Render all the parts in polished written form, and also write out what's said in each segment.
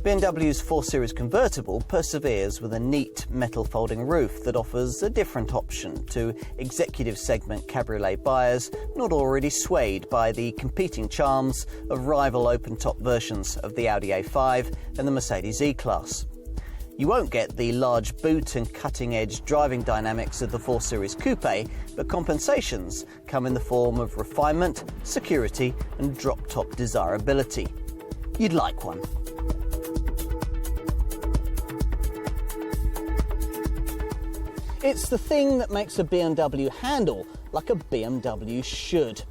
BMW's 4 Series Convertible perseveres with a neat metal folding roof that offers a different option to executive segment cabriolet buyers not already swayed by the competing charms of rival open-top versions of the Audi A5 and the Mercedes E-Class. You won't get the large boot and cutting-edge driving dynamics of the 4 Series Coupe, but compensations come in the form of refinement, security and drop-top desirability. You'd like one. It's the thing that makes a BMW handle like a BMW should.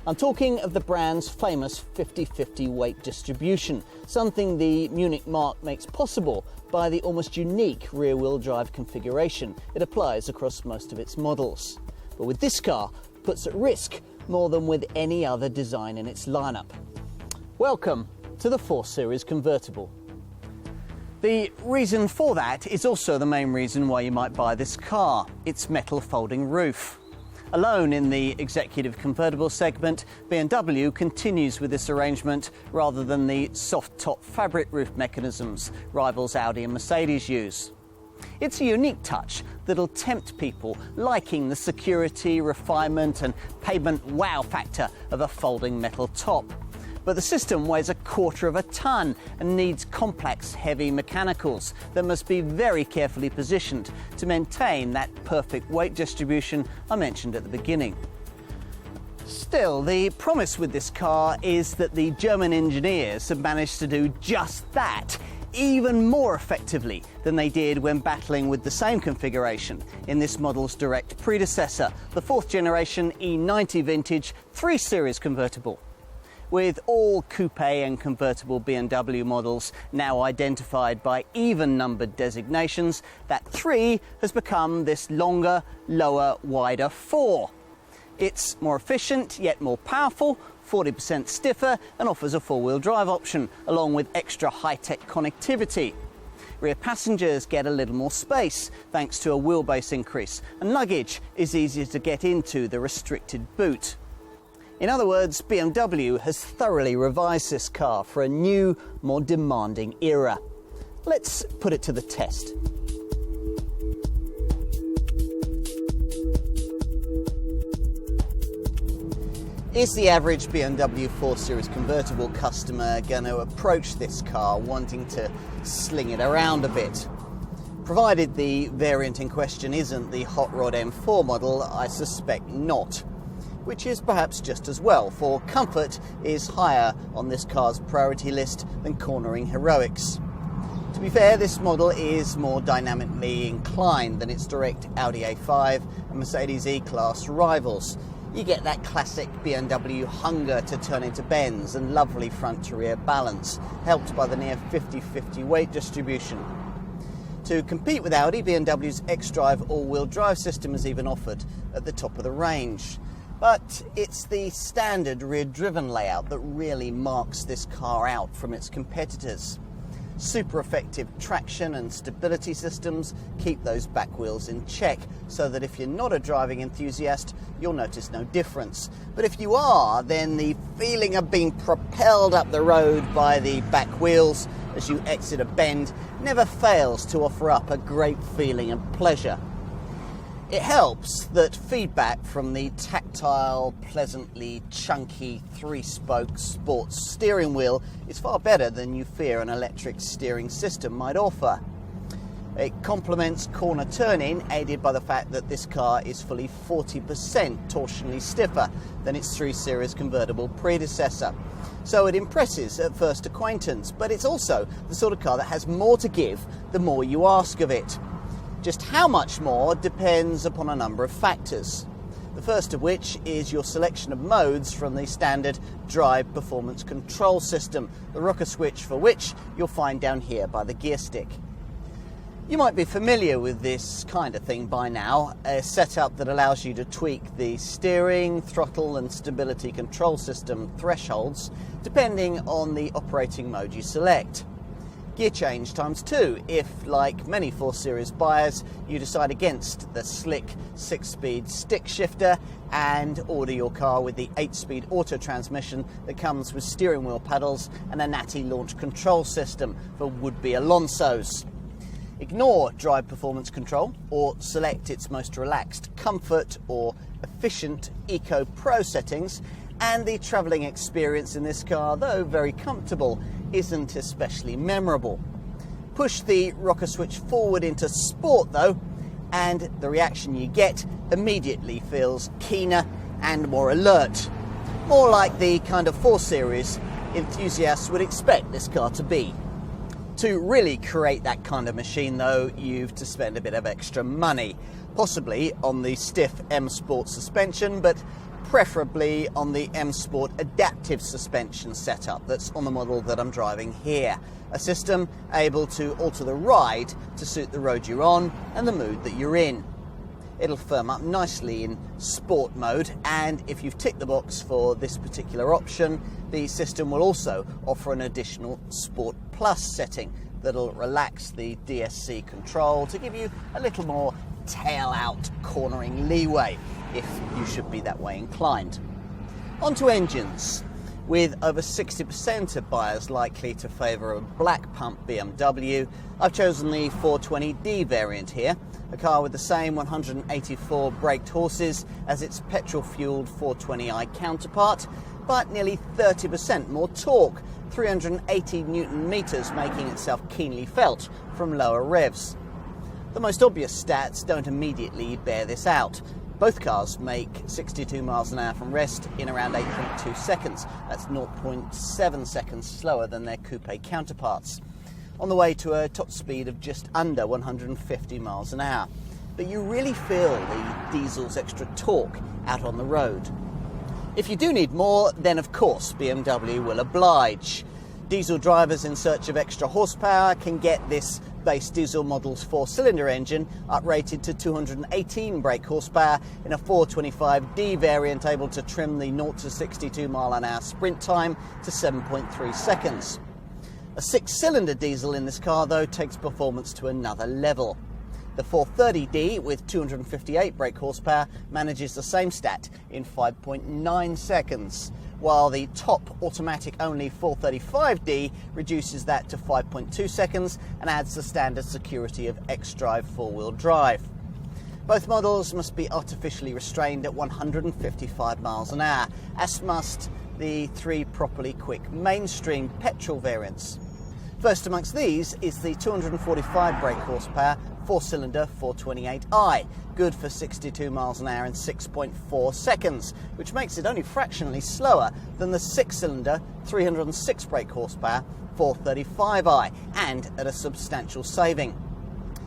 I'm talking of the brand's famous 50-50 weight distribution, something the Munich marque makes possible by the almost unique rear-wheel drive configuration it applies across most of its models. But with this car, it puts at risk more than with any other design in its lineup. Welcome to the 4 Series Convertible. The reason for that is also the main reason why you might buy this car, its metal folding roof. Alone in the executive convertible segment, BMW continues with this arrangement rather than the soft-top fabric roof mechanisms rivals Audi and Mercedes use. It's a unique touch that'll tempt people liking the security, refinement and pavement wow factor of a folding metal top. But the system weighs 1/4 ton and needs complex, heavy mechanicals that must be very carefully positioned to maintain that perfect weight distribution I mentioned at the beginning. Still, the promise with this car is that the German engineers have managed to do just that, even more effectively than they did when battling with the same configuration in this model's direct predecessor, the 4th generation E90 vintage 3 Series Convertible. With all coupe and convertible BMW models now identified by even-numbered designations, that 3 has become this longer, lower, wider 4. It's more efficient, yet more powerful, 40% stiffer, and offers a 4-wheel drive option, along with extra high-tech connectivity. Rear passengers get a little more space, thanks to a wheelbase increase, and luggage is easier to get into the restricted boot. In other words, BMW has thoroughly revised this car for a new, more demanding era. Let's put it to the test. Is the average BMW 4 Series Convertible customer going to approach this car wanting to sling it around a bit? Provided the variant in question isn't the hot rod M4 model, I suspect not. Which is perhaps just as well, for comfort is higher on this car's priority list than cornering heroics. To be fair, this model is more dynamically inclined than its direct Audi A5 and Mercedes E-Class rivals. You get that classic BMW hunger to turn into bends and lovely front-to-rear balance, helped by the near 50-50 weight distribution. To compete with Audi, BMW's xDrive all-wheel drive system is even offered at the top of the range. But it's the standard rear-driven layout that really marks this car out from its competitors. Super effective traction and stability systems keep those back wheels in check, so that if you're not a driving enthusiast, you'll notice no difference. But if you are, then the feeling of being propelled up the road by the back wheels as you exit a bend never fails to offer up a great feeling of pleasure. It helps that feedback from the tactile, pleasantly chunky 3-spoke sports steering wheel is far better than you fear an electric steering system might offer. It complements corner turning, aided by the fact that this car is fully 40% torsionally stiffer than its 3 Series Convertible predecessor. So it impresses at first acquaintance, but it's also the sort of car that has more to give the more you ask of it. Just how much more depends upon a number of factors. The first of which is your selection of modes from the standard drive performance control system, the rocker switch for which you'll find down here by the gear stick. You might be familiar with this kind of thing by now, a setup that allows you to tweak the steering, throttle and stability control system thresholds depending on the operating mode you select. Gear change ×2 if, like many 4 Series buyers, you decide against the slick 6-speed stick shifter and order your car with the 8-speed auto transmission that comes with steering wheel pedals and a natty launch control system for would-be Alonsos. Ignore drive performance control or select its most relaxed comfort or efficient Eco Pro settings, and the travelling experience in this car, though very comfortable, isn't especially memorable. Push the rocker switch forward into Sport though, and the reaction you get immediately feels keener and more alert. More like the kind of 4 Series enthusiasts would expect this car to be. To really create that kind of machine though, you've to spend a bit of extra money, possibly on the stiff M Sport suspension, but preferably on the M Sport adaptive suspension setup that's on the model that I'm driving here. A system able to alter the ride to suit the road you're on and the mood that you're in. It'll firm up nicely in sport mode, and if you've ticked the box for this particular option, the system will also offer an additional Sport Plus setting that'll relax the DSC control to give you a little more tail-out cornering leeway if you should be that way inclined. On to engines. With over 60% of buyers likely to favour a black pump BMW, I've chosen the 420D variant here, a car with the same 184 braked horses as its petrol-fuelled 420i counterpart, but nearly 30% more torque, 380 Newton meters, making itself keenly felt from lower revs. The most obvious stats don't immediately bear this out. Both cars make 62 miles an hour from rest in around 8.2 seconds. That's 0.7 seconds slower than their coupe counterparts, on the way to a top speed of just under 150 miles an hour. But you really feel the diesel's extra torque out on the road. If you do need more, then of course BMW will oblige. Diesel drivers in search of extra horsepower can get this base diesel model's 4-cylinder engine uprated to 218 brake horsepower in a 425D variant, able to trim the 0 to 62 mile an hour sprint time to 7.3 seconds. A 6-cylinder diesel in this car though takes performance to another level. The 430D with 258 brake horsepower manages the same stat in 5.9 seconds, while the top automatic-only 435D reduces that to 5.2 seconds and adds the standard security of xDrive 4-wheel drive. Both models must be artificially restrained at 155 miles an hour, as must the 3 properly quick mainstream petrol variants. First amongst these is the 245 brake horsepower 4-cylinder 428i, good for 62 miles an hour in 6.4 seconds, which makes it only fractionally slower than the 6-cylinder 306 brake horsepower 435i, and at a substantial saving.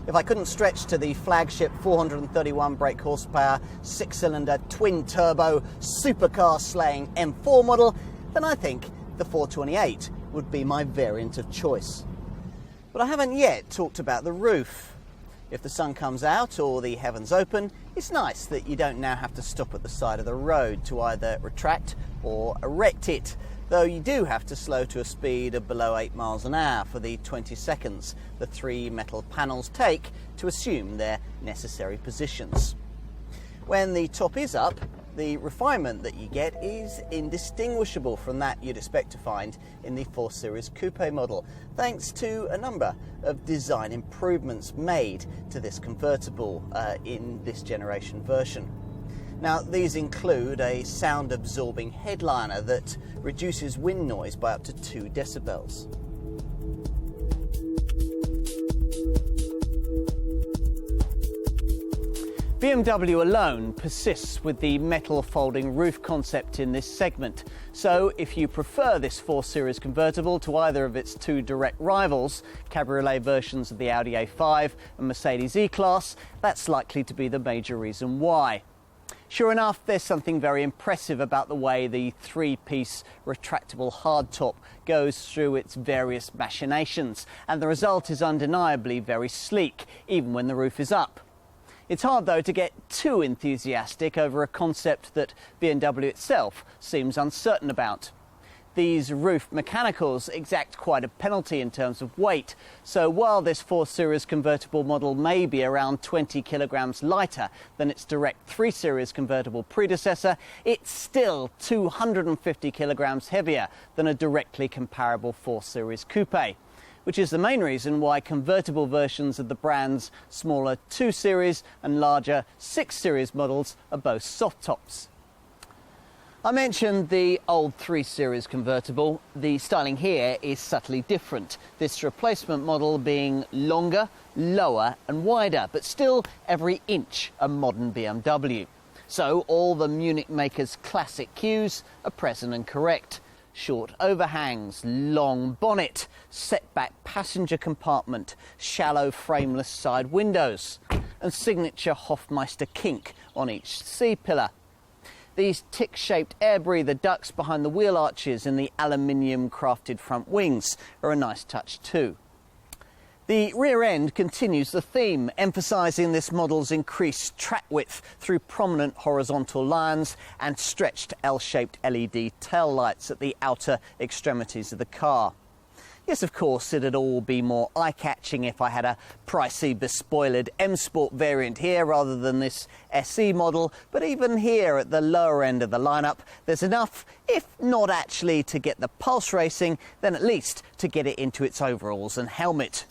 If I couldn't stretch to the flagship 431 brake horsepower 6-cylinder twin-turbo supercar-slaying M4 model, then I think the 428 would be my variant of choice. But I haven't yet talked about the roof. If the sun comes out or the heavens open, it's nice that you don't now have to stop at the side of the road to either retract or erect it, though you do have to slow to a speed of below 8 miles an hour for the 20 seconds the 3 metal panels take to assume their necessary positions. When the top is up, the refinement that you get is indistinguishable from that you'd expect to find in the 4 Series Coupe model, thanks to a number of design improvements made to this convertible in this generation version. Now, these include a sound-absorbing headliner that reduces wind noise by up to 2 decibels. BMW alone persists with the metal folding roof concept in this segment, so if you prefer this 4 Series convertible to either of its 2 direct rivals, cabriolet versions of the Audi A5 and Mercedes E-Class, that's likely to be the major reason why. Sure enough, there's something very impressive about the way the 3-piece retractable hardtop goes through its various machinations, and the result is undeniably very sleek, even when the roof is up. It's hard, though, to get too enthusiastic over a concept that BMW itself seems uncertain about. these roof mechanicals exact quite a penalty in terms of weight. So while this 4 Series convertible model may be around 20 kilograms lighter than its direct 3 Series convertible predecessor, it's still 250 kilograms heavier than a directly comparable 4 Series Coupe, which is the main reason why convertible versions of the brand's smaller 2 Series and larger 6 Series models are both soft tops. I mentioned the old 3 Series convertible. The styling here is subtly different, this replacement model being longer, lower and wider, but still every inch a modern BMW. So all the Munich maker's classic cues are present and correct. Short overhangs, long bonnet, set-back passenger compartment, shallow frameless side windows, and signature Hofmeister kink on each C-pillar. These tick-shaped air breather ducts behind the wheel arches and the aluminium crafted front wings are a nice touch too. The rear end continues the theme, emphasising this model's increased track width through prominent horizontal lines and stretched L-shaped LED tail lights at the outer extremities of the car. Yes, of course, it'd all be more eye-catching if I had a pricey, bespoiled M-Sport variant here rather than this SE model, but even here at the lower end of the lineup, there's enough, if not actually to get the pulse racing, then at least to get it into its overalls and helmet.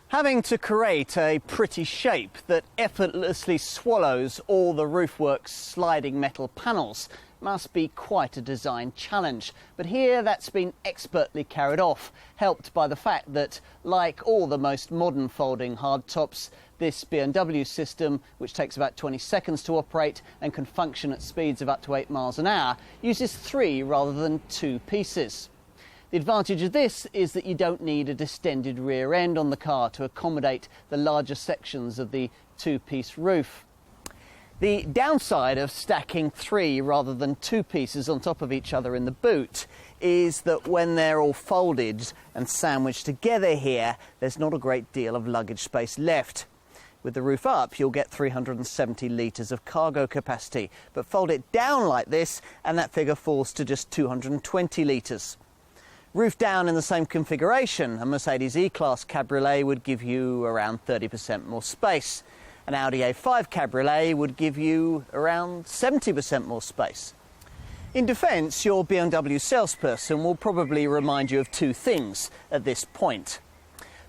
Having to create a pretty shape that effortlessly swallows all the roofwork's sliding metal panels must be quite a design challenge, but here that's been expertly carried off, helped by the fact that, like all the most modern folding hardtops, this BMW system, which takes about 20 seconds to operate and can function at speeds of up to 8 miles an hour, uses 3 rather than 2 pieces. The advantage of this is that you don't need a distended rear end on the car to accommodate the larger sections of the 2-piece roof. The downside of stacking 3 rather than 2 pieces on top of each other in the boot is that when they're all folded and sandwiched together here, there's not a great deal of luggage space left. With the roof up, you'll get 370 litres of cargo capacity, but fold it down like this and that figure falls to just 220 litres. Roof down in the same configuration, a Mercedes E-Class Cabriolet would give you around 30% more space. An Audi A5 Cabriolet would give you around 70% more space. In defence, your BMW salesperson will probably remind you of 2 things at this point.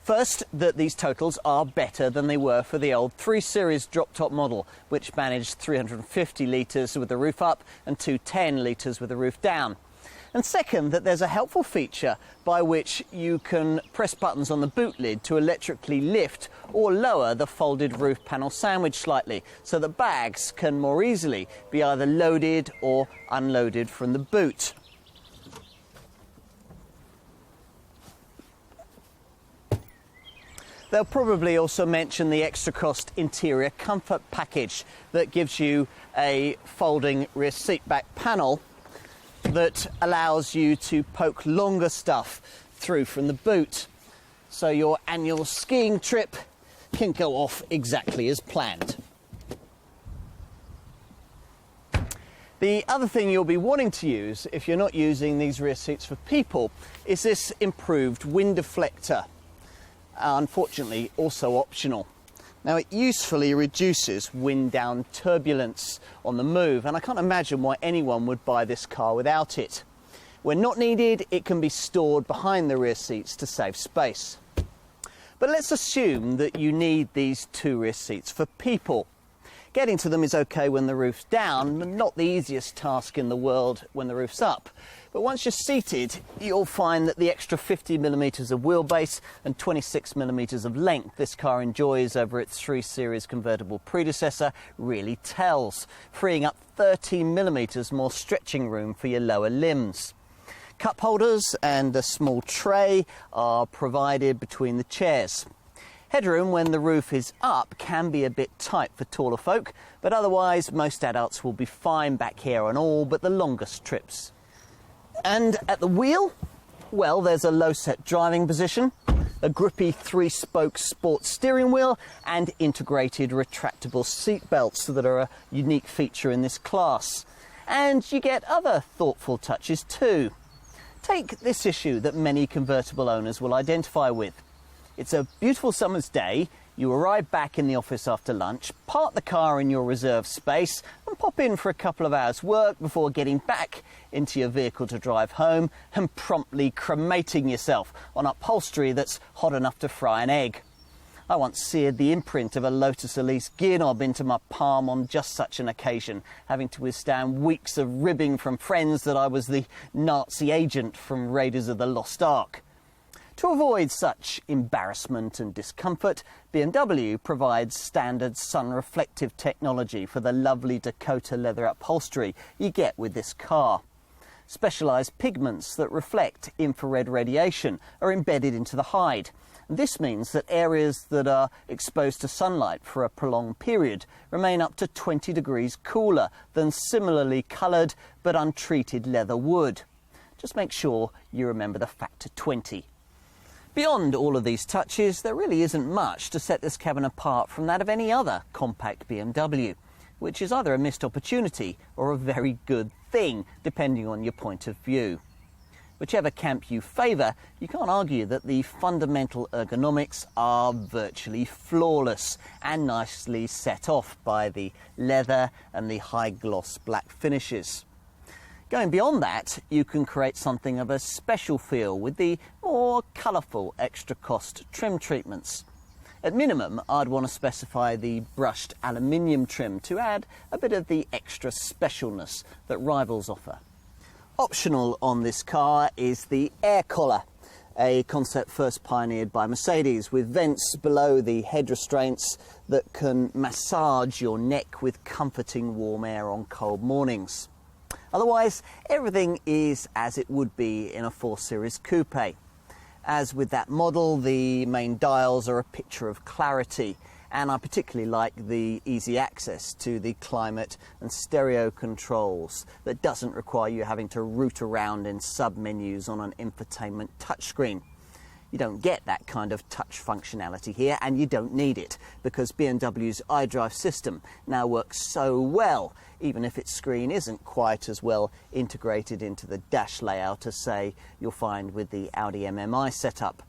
First, that these totals are better than they were for the old 3 Series drop-top model, which managed 350 litres with the roof up and 210 litres with the roof down. And second, that there's a helpful feature by which you can press buttons on the boot lid to electrically lift or lower the folded roof panel sandwich slightly, so that bags can more easily be either loaded or unloaded from the boot. They'll probably also mention the extra cost interior comfort package that gives you a folding rear seat back panel that allows you to poke longer stuff through from the boot, so your annual skiing trip can go off exactly as planned. The other thing you'll be wanting to use if you're not using these rear seats for people is this improved wind deflector, unfortunately also optional. Now, it usefully reduces wind-down turbulence on the move, and I can't imagine why anyone would buy this car without it. When not needed, it can be stored behind the rear seats to save space. But let's assume that you need these 2 rear seats for people. Getting to them is okay when the roof's down, but not the easiest task in the world when the roof's up. But once you're seated, you'll find that the extra 50mm of wheelbase and 26mm of length this car enjoys over its 3 Series convertible predecessor really tells, freeing up 13mm more stretching room for your lower limbs. Cup holders and a small tray are provided between the chairs. Headroom when the roof is up can be a bit tight for taller folk, but otherwise most adults will be fine back here on all but the longest trips. And at the wheel, well, there's a low-set driving position, a grippy 3-spoke sport steering wheel and integrated retractable seat belts that are a unique feature in this class. And you get other thoughtful touches too. Take this issue that many convertible owners will identify with. It's a beautiful summer's day, you arrive back in the office after lunch, park the car in your reserved space and pop in for a couple of hours work before getting back into your vehicle to drive home and promptly cremating yourself on upholstery that's hot enough to fry an egg. I once seared the imprint of a Lotus Elise gear knob into my palm on just such an occasion, having to withstand weeks of ribbing from friends that I was the Nazi agent from Raiders of the Lost Ark. To avoid such embarrassment and discomfort, BMW provides standard sun-reflective technology for the lovely Dakota leather upholstery you get with this car. Specialised pigments that reflect infrared radiation are embedded into the hide. This means that areas that are exposed to sunlight for a prolonged period remain up to 20 degrees cooler than similarly coloured but untreated leather would. Just make sure you remember the factor 20. Beyond all of these touches, there really isn't much to set this cabin apart from that of any other compact BMW, which is either a missed opportunity or a very good thing, depending on your point of view. Whichever camp you favour, you can't argue that the fundamental ergonomics are virtually flawless and nicely set off by the leather and the high-gloss black finishes. Going beyond that, you can create something of a special feel with the more colourful extra-cost trim treatments. At minimum, I'd want to specify the brushed aluminium trim to add a bit of the extra specialness that rivals offer. Optional on this car is the air collar, a concept first pioneered by Mercedes, with vents below the head restraints that can massage your neck with comforting warm air on cold mornings. Otherwise, everything is as it would be in a 4 Series Coupe. As with that model, the main dials are a picture of clarity, and I particularly like the easy access to the climate and stereo controls that doesn't require you having to root around in sub-menus on an infotainment touchscreen. You don't get that kind of touch functionality here, and you don't need it, because BMW's iDrive system now works so well, even if its screen isn't quite as well integrated into the dash layout as, say, you'll find with the Audi MMI setup.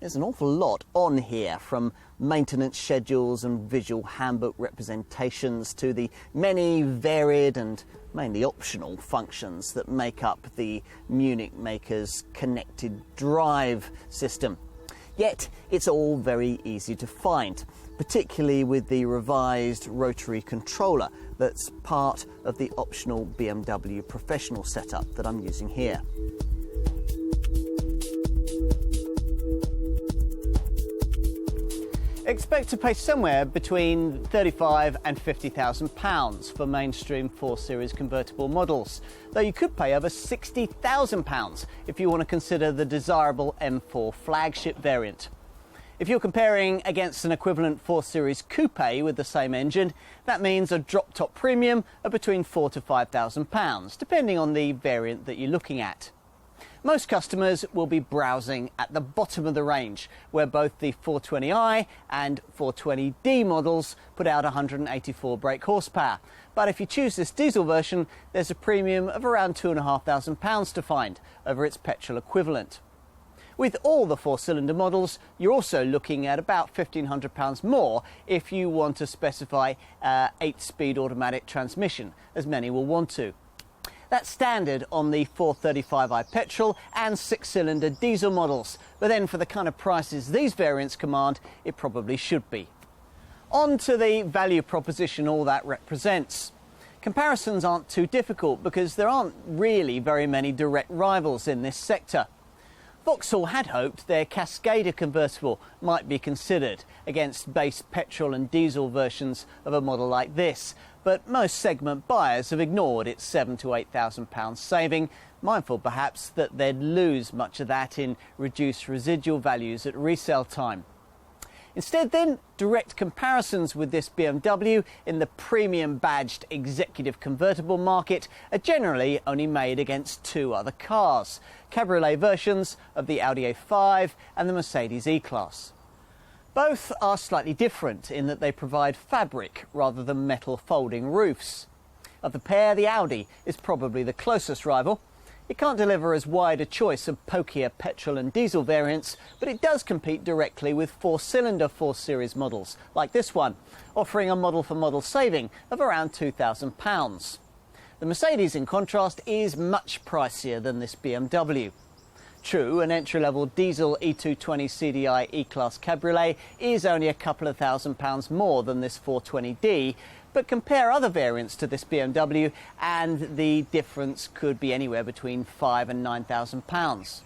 There's an awful lot on here, from maintenance schedules and visual handbook representations to the many varied and mainly optional functions that make up the Munich maker's connected drive system. Yet it's all very easy to find, particularly with the revised rotary controller that's part of the optional BMW professional setup that I'm using here. Expect to pay somewhere between £35,000 and £50,000 for mainstream 4 Series convertible models, though you could pay over £60,000 if you want to consider the desirable M4 flagship variant. If you're comparing against an equivalent 4 Series Coupe with the same engine, that means a drop-top premium of between £4,000 to £5,000, depending on the variant that you're looking at. Most customers will be browsing at the bottom of the range, where both the 420i and 420d models put out 184 brake horsepower. But if you choose this diesel version, there's a premium of around £2,500 to find over its petrol equivalent. With all the 4-cylinder models, you're also looking at about £1,500 more if you want to specify 8-speed automatic transmission, as many will want to. That's standard on the 435i petrol and 6-cylinder diesel models, but then for the kind of prices these variants command, it probably should be. On to the value proposition all that represents. Comparisons aren't too difficult because there aren't really very many direct rivals in this sector. Vauxhall had hoped their Cascadia convertible might be considered against base petrol and diesel versions of a model like this, but most segment buyers have ignored its £7,000 to £8,000 saving, mindful perhaps that they'd lose much of that in reduced residual values at resale time. Instead then, direct comparisons with this BMW in the premium badged executive convertible market are generally only made against two other cars, cabriolet versions of the Audi A5 and the Mercedes E-Class. Both are slightly different in that they provide fabric rather than metal folding roofs. Of the pair, the Audi is probably the closest rival. It can't deliver as wide a choice of pokier petrol and diesel variants, but it does compete directly with four-cylinder 4 Series models, like this one, offering a model-for-model saving of around £2,000. The Mercedes, in contrast, is much pricier than this BMW. True, an entry-level diesel E220 CDI E-Class cabriolet is only a couple of £1,000s more than this 420d, but compare other variants to this BMW and the difference could be anywhere between £5,000 and £9,000.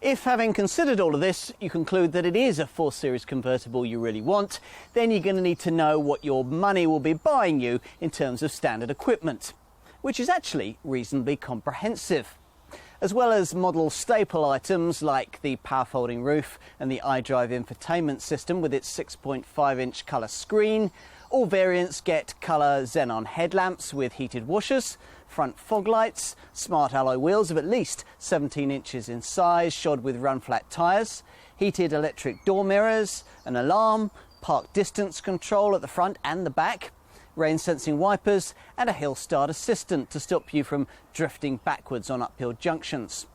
If, having considered all of this, you conclude that it is a 4 Series convertible you really want, then you're going to need to know what your money will be buying you in terms of standard equipment, which is actually reasonably comprehensive. As well as model staple items like the power folding roof and the iDrive infotainment system with its 6.5-inch colour screen, all variants get colour xenon headlamps with heated washers, front fog lights, smart alloy wheels of at least 17 inches in size shod with run-flat tyres, heated electric door mirrors, an alarm, park distance control at the front and the back, rain-sensing wipers and a hill start assistant to stop you from drifting backwards on uphill junctions.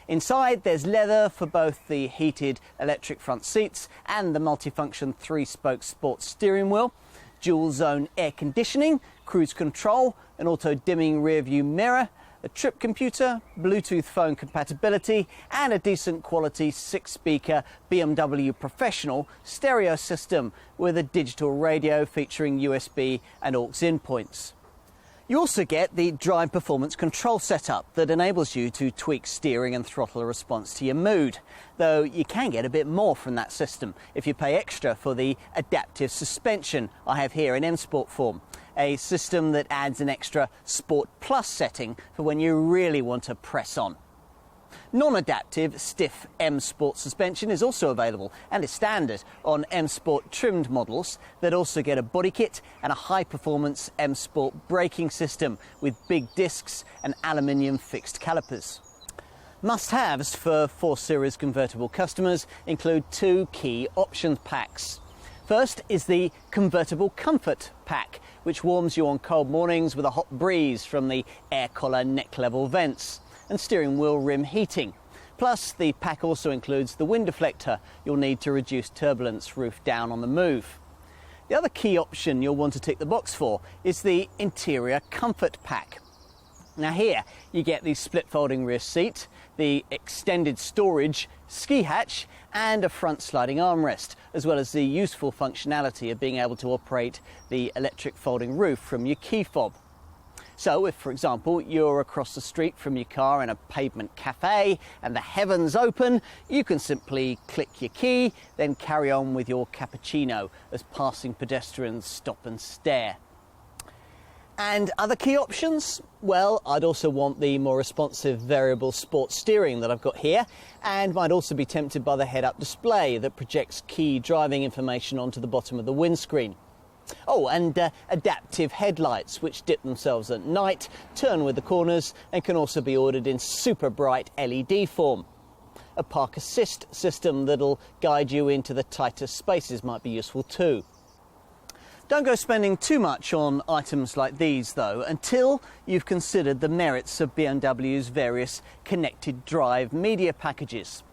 Inside there's leather for both the heated electric front seats and the multifunction 3-spoke sports steering wheel, dual zone air conditioning, cruise control, an auto dimming rear view mirror, a trip computer, Bluetooth phone compatibility and a decent quality 6-speaker BMW Professional stereo system with a digital radio featuring USB and aux-in points. You also get the drive performance control setup that enables you to tweak steering and throttle response to your mood, though you can get a bit more from that system if you pay extra for the adaptive suspension I have here in M Sport form, a system that adds an extra Sport Plus setting for when you really want to press on. Non-adaptive, stiff M Sport suspension is also available and is standard on M Sport trimmed models that also get a body kit and a high-performance M Sport braking system with big discs and aluminium fixed calipers. Must-haves for 4 Series convertible customers include 2 key options packs. First is the Convertible Comfort Pack, which warms you on cold mornings with a hot breeze from the air collar neck level vents, and steering wheel rim heating. Plus, the pack also includes the wind deflector you'll need to reduce turbulence roof down on the move. The other key option you'll want to tick the box for is the Interior Comfort Pack. Now here you get the split folding rear seat, the extended storage ski hatch and a front sliding armrest, as well as the useful functionality of being able to operate the electric folding roof from your key fob. So if, for example, you're across the street from your car in a pavement cafe and the heavens open, you can simply click your key, then carry on with your cappuccino as passing pedestrians stop and stare. And other key options? Well, I'd also want the more responsive variable sport steering that I've got here, and might also be tempted by the head-up display that projects key driving information onto the bottom of the windscreen. Oh, and adaptive headlights, which dip themselves at night, turn with the corners, and can also be ordered in super bright LED form. A park assist system that'll guide you into the tighter spaces might be useful too. Don't go spending too much on items like these though, until you've considered the merits of BMW's various connected drive media packages.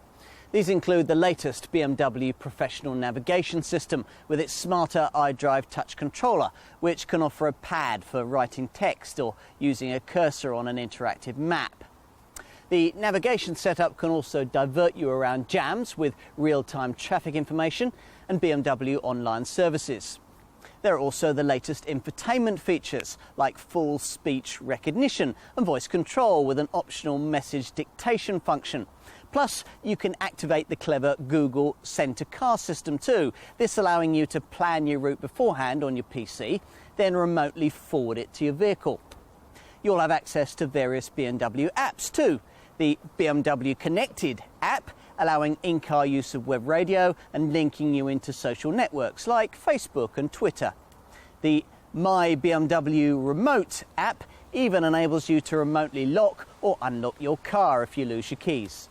These include the latest BMW Professional navigation system with its smarter iDrive touch controller, which can offer a pad for writing text or using a cursor on an interactive map. The navigation setup can also divert you around jams with real-time traffic information and BMW online services. There are also the latest infotainment features like full speech recognition and voice control with an optional message dictation function. Plus, you can activate the clever Google Send to Car system too, this allowing you to plan your route beforehand on your PC, then remotely forward it to your vehicle. You'll have access to various BMW apps too. The BMW Connected app, allowing in-car use of web radio and linking you into social networks like Facebook and Twitter. The My BMW Remote app even enables you to remotely lock or unlock your car if you lose your keys.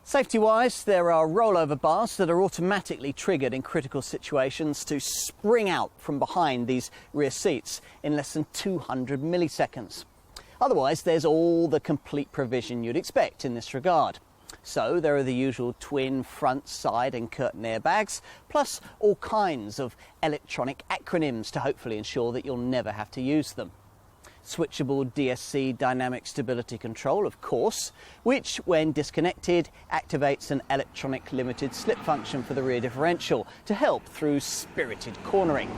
Safety-wise, there are rollover bars that are automatically triggered in critical situations to spring out from behind these rear seats in less than 200 milliseconds. Otherwise, there's all the complete provision you'd expect in this regard. So there are the usual twin front, side and curtain airbags, plus all kinds of electronic acronyms to hopefully ensure that you'll never have to use them. Switchable DSC dynamic stability control, of course, which when disconnected activates an electronic limited slip function for the rear differential to help through spirited cornering.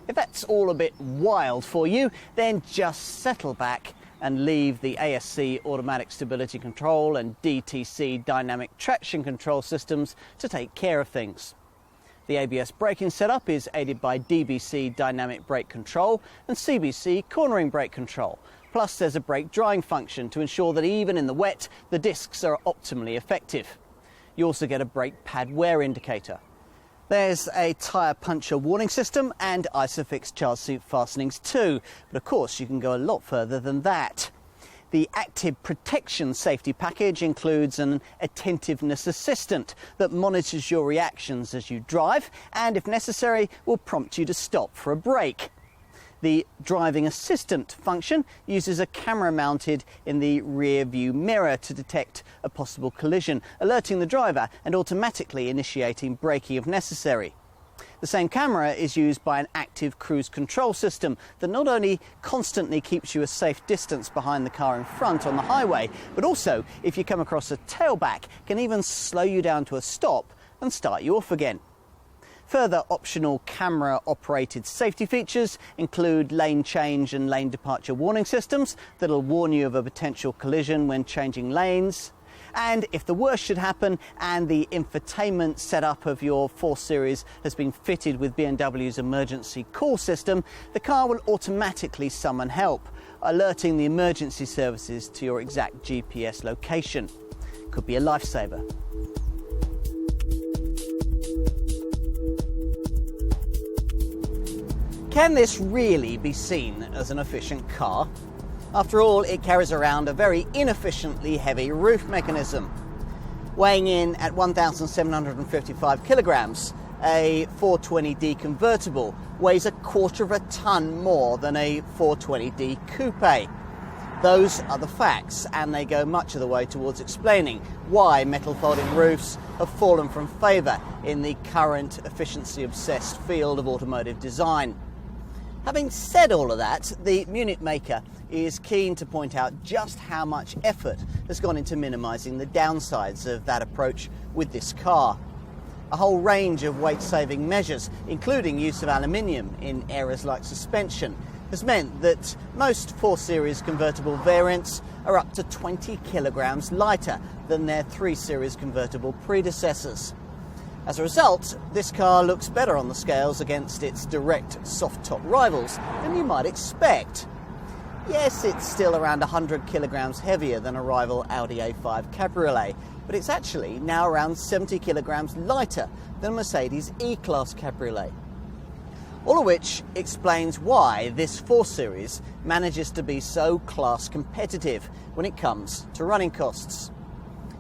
If that's all a bit wild for you, then just settle back and leave the ASC automatic stability control and DTC dynamic traction control systems to take care of things. The ABS braking setup is aided by DBC dynamic brake control and CBC cornering brake control. Plus there's a brake drying function to ensure that even in the wet, the discs are optimally effective. You also get a brake pad wear indicator. There's a tyre puncture warning system and ISOFIX child seat fastenings too, but of course you can go a lot further than that. The active protection safety package includes an attentiveness assistant that monitors your reactions as you drive and, if necessary, will prompt you to stop for a break. The driving assistant function uses a camera mounted in the rear view mirror to detect a possible collision, alerting the driver and automatically initiating braking if necessary. The same camera is used by an active cruise control system that not only constantly keeps you a safe distance behind the car in front on the highway, but also, if you come across a tailback, can even slow you down to a stop and start you off again. Further optional camera-operated safety features include lane change and lane departure warning systems that'll warn you of a potential collision when changing lanes. And if the worst should happen and the infotainment setup of your 4 Series has been fitted with BMW's emergency call system, the car will automatically summon help, alerting the emergency services to your exact GPS location. Could be a lifesaver. Can this really be seen as an efficient car? After all, it carries around a very inefficiently heavy roof mechanism. Weighing in at 1,755 kilograms, a 420D convertible weighs 1/4 of a tonne more than a 420D coupe. Those are the facts, and they go much of the way towards explaining why metal folding roofs have fallen from favour in the current efficiency-obsessed field of automotive design. Having said all of that, the Munich maker is keen to point out just how much effort has gone into minimising the downsides of that approach with this car. A whole range of weight-saving measures, including use of aluminium in areas like suspension, has meant that most 4 Series convertible variants are up to 20 kilograms lighter than their 3 Series convertible predecessors. As a result, this car looks better on the scales against its direct soft-top rivals than you might expect. Yes, it's still around 100 kilograms heavier than a rival Audi A5 cabriolet, but it's actually now around 70 kilograms lighter than Mercedes E-Class cabriolet. All of which explains why this 4 Series manages to be so class competitive when it comes to running costs.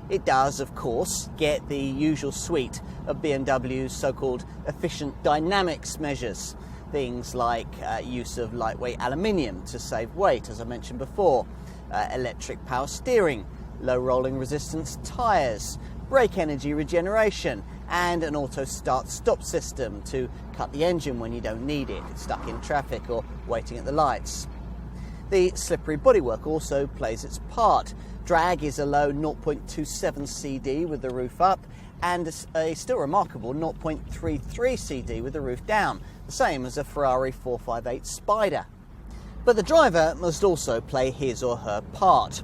It does, of course, get the usual suite of BMW's so-called efficient dynamics measures. Things like use of lightweight aluminium to save weight, as I mentioned before, electric power steering, low rolling resistance tyres, brake energy regeneration, and an auto start-stop system to cut the engine when you don't need it, stuck in traffic or waiting at the lights. The slippery bodywork also plays its part. Drag is a low 0.27 CD with the roof up, and a still remarkable 0.33 CD with the roof down, the same as a Ferrari 458 Spider. But the driver must also play his or her part.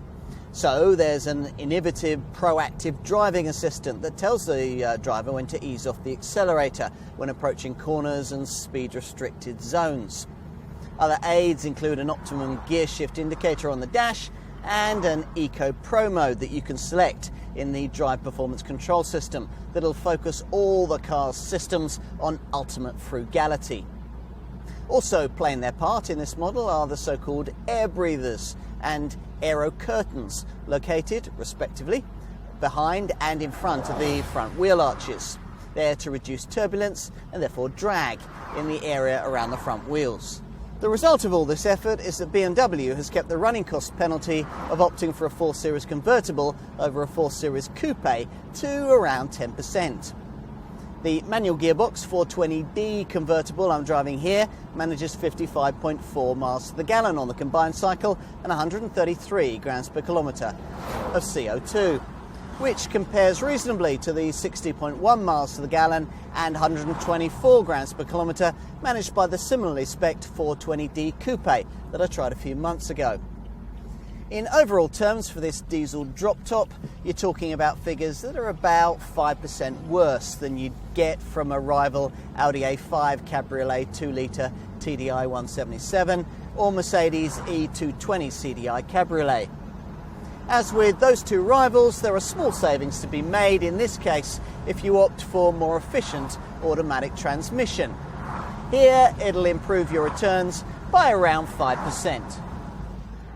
So there's an innovative, proactive driving assistant that tells the driver when to ease off the accelerator when approaching corners and speed-restricted zones. Other aids include an optimum gear shift indicator on the dash and an Eco Pro mode that you can select in the drive performance control system that'll focus all the car's systems on ultimate frugality. Also playing their part in this model are the so-called air breathers and aero curtains, located, respectively, behind and in front of the front wheel arches. They're to reduce turbulence and therefore drag in the area around the front wheels. The result of all this effort is that BMW has kept the running cost penalty of opting for a 4 Series Convertible over a 4 Series Coupe to around 10%. The manual gearbox 420D convertible I'm driving here manages 55.4 miles to the gallon on the combined cycle and 133 grams per kilometre of CO2, which compares reasonably to the 60.1 miles to the gallon and 124 grams per kilometre managed by the similarly spec'd 420D Coupe that I tried a few months ago. In overall terms for this diesel drop top, you're talking about figures that are about 5% worse than you'd get from a rival Audi A5 Cabriolet 2-litre TDI 177 or Mercedes E220 CDI Cabriolet. As with those two rivals, there are small savings to be made in this case if you opt for more efficient automatic transmission. Here it'll improve your returns by around 5%.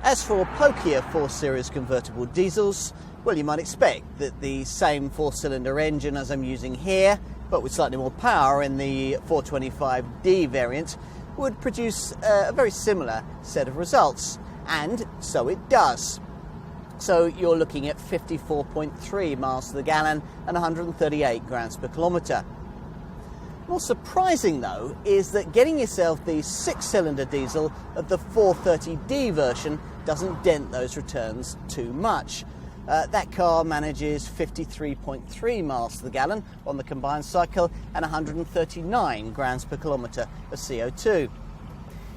As for pokier 4 Series convertible diesels, well, you might expect that the same 4-cylinder engine as I'm using here, but with slightly more power in the 425D variant, would produce a very similar set of results. And so it does. So you're looking at 54.3 miles to the gallon and 138 grams per kilometre. More surprising though is that getting yourself the 6-cylinder diesel of the 430D version doesn't dent those returns too much. That car manages 53.3 miles to the gallon on the combined cycle and 139 grams per kilometre of CO2.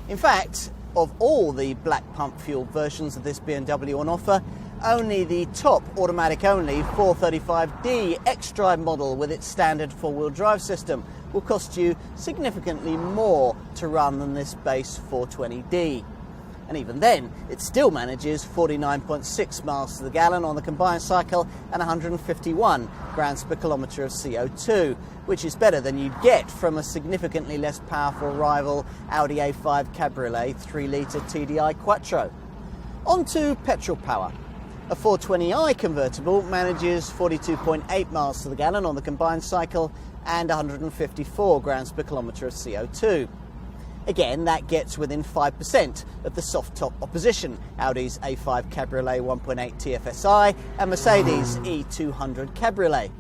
In fact, of all the black pump fuel versions of this BMW on offer, only the top automatic-only 435D X-Drive model with its standard four-wheel drive system will cost you significantly more to run than this base 420D. And even then, it still manages 49.6 miles to the gallon on the combined cycle and 151 grams per kilometre of CO2, which is better than you'd get from a significantly less powerful rival Audi A5 Cabriolet 3-litre TDI Quattro. On to petrol power. A 420i convertible manages 42.8 miles to the gallon on the combined cycle and 154 grams per kilometre of CO2. Again, that gets within 5% of the soft-top opposition, Audi's A5 Cabriolet 1.8 TFSI and Mercedes E200 Cabriolet.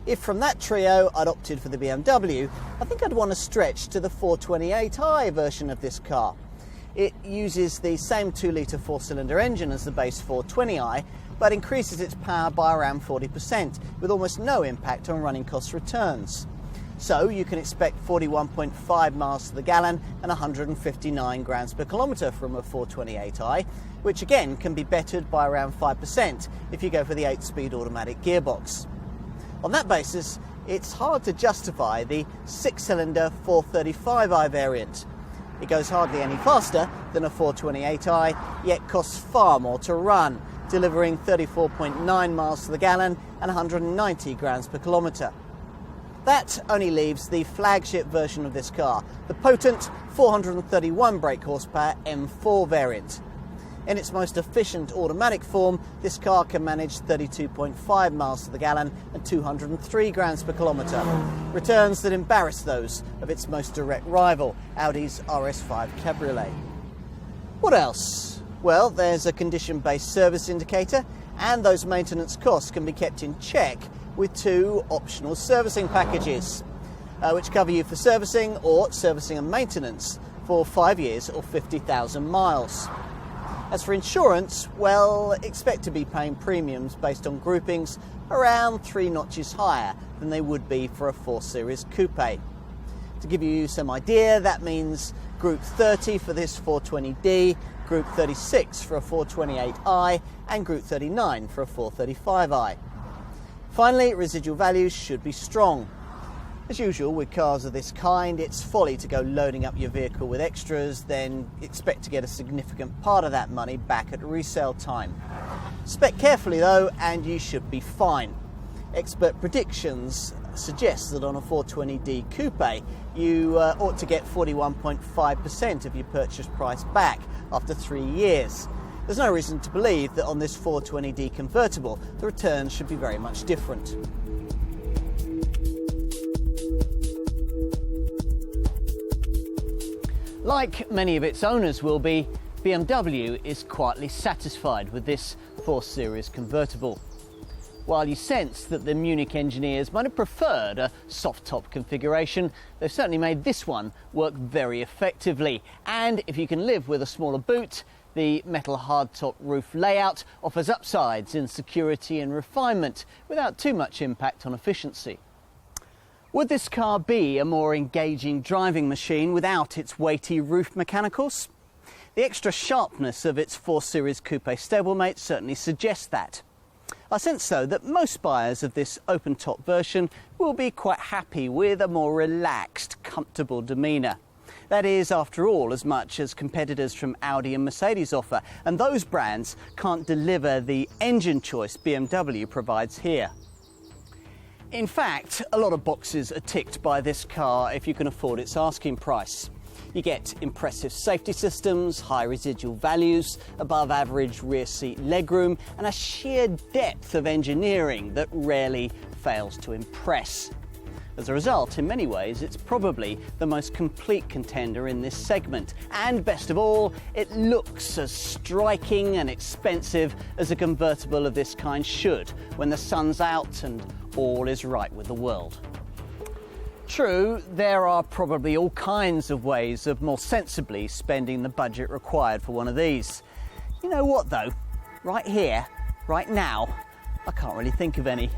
If from that trio I'd opted for the BMW, I think I'd want to stretch to the 428i version of this car. It uses the same 2-litre 4-cylinder engine as the base 420i, but increases its power by around 40%, with almost no impact on running cost returns. So you can expect 41.5 miles to the gallon and 159 grams per kilometre from a 428i, which again can be bettered by around 5% if you go for the 8-speed automatic gearbox. On that basis, it's hard to justify the 6-cylinder 435i variant. It goes hardly any faster than a 428i, yet costs far more to run, delivering 34.9 miles to the gallon and 190 grams per kilometre. That only leaves the flagship version of this car, the potent 431 brake horsepower M4 variant. In its most efficient automatic form, this car can manage 32.5 miles to the gallon and 203 grams per kilometre, returns that embarrass those of its most direct rival, Audi's RS5 Cabriolet. What else? Well, there's a condition-based service indicator, and those maintenance costs can be kept in check with 2 optional servicing packages, which cover you for servicing or servicing and maintenance for 5 years or 50,000 miles. As for insurance, well, expect to be paying premiums based on groupings around 3 notches higher than they would be for a 4 Series Coupe. To give you some idea, that means Group 30 for this 420D, Group 36 for a 428i, and Group 39 for a 435i. Finally, residual values should be strong. As usual with cars of this kind, it's folly to go loading up your vehicle with extras, then expect to get a significant part of that money back at resale time. Spec carefully though, and you should be fine. Expert predictions suggest that on a 420D Coupe, you ought to get 41.5% of your purchase price back after 3 years. There's no reason to believe that on this 420D convertible, the returns should be very much different. Like many of its owners will be, BMW is quietly satisfied with this 4 Series convertible. While you sense that the Munich engineers might have preferred a soft-top configuration, they've certainly made this one work very effectively. And if you can live with a smaller boot, the metal hardtop roof layout offers upsides in security and refinement without too much impact on efficiency. Would this car be a more engaging driving machine without its weighty roof mechanicals? The extra sharpness of its 4 Series Coupe stablemate certainly suggests that. I sense, though, that most buyers of this open-top version will be quite happy with a more relaxed, comfortable demeanour. That is, after all, as much as competitors from Audi and Mercedes offer, and those brands can't deliver the engine choice BMW provides here. In fact, a lot of boxes are ticked by this car if you can afford its asking price. You get impressive safety systems, high residual values, above average rear seat legroom, and a sheer depth of engineering that rarely fails to impress. As a result, in many ways, it's probably the most complete contender in this segment. And best of all, it looks as striking and expensive as a convertible of this kind should when the sun's out and all is right with the world. True, there are probably all kinds of ways of more sensibly spending the budget required for one of these. You know what though? Right here, right now, I can't really think of any.